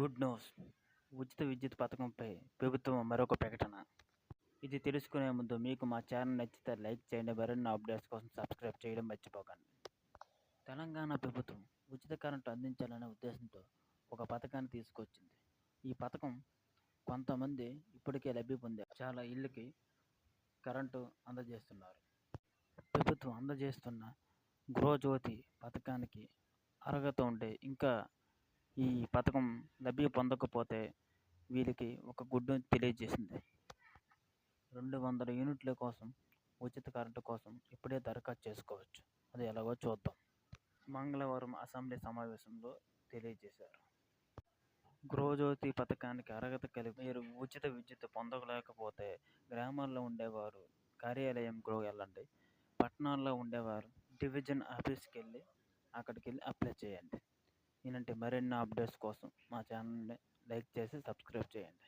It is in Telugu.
Good news! ఉచిత విద్యుత్ పథకంపై ప్రభుత్వం మరొక ప్రకటన. ఇది తెలుసుకునే ముందు మీకు మా ఛానల్ నచ్చితే లైక్ చేయండి. మరిన్ని అప్డేట్స్ కోసం సబ్స్క్రైబ్ చేయడం మర్చిపోకండి. తెలంగాణ ప్రభుత్వం ఉచిత కరెంటు అందించాలనే ఉద్దేశంతో ఒక పథకాన్ని తీసుకొచ్చింది. ఈ పథకం కొంతమంది ఇప్పటికే లబ్ధి పొందారు. చాలా ఇళ్ళకి కరెంటు అందజేస్తున్నారు. ప్రభుత్వం అందజేస్తున్న గృహజ్యోతి పథకానికి అర్హత ఉంటే ఇంకా ఈ పథకం లబ్ధి పొందకపోతే వీరికి ఒక గుడ్ న్యూస్ తెలియజేసింది. 200 యూనిట్ల కోసం ఉచిత కరెంటు కోసం ఇప్పుడే దరఖాస్తు చేసుకోవచ్చు. అది ఎలాగో చూద్దాం. మంగళవారం అసెంబ్లీ సమావేశంలో తెలియజేశారు. గృహజ్యోతి పథకానికి అర్హత కలిగి మీరు ఉచిత విద్యుత్ పొందలేకపోతే గ్రామాల్లో ఉండేవారు కార్యాలయంకు వెళ్ళండి. పట్టణాల్లో ఉండేవారు డివిజన్ ఆఫీస్కి వెళ్ళి అక్కడికి వెళ్ళి అప్లై చేయండి. ఇలాంటి మరిన్ని అప్డేట్స్ కోసం మా ఛానల్ని లైక్ చేసి సబ్స్క్రైబ్ చేయండి.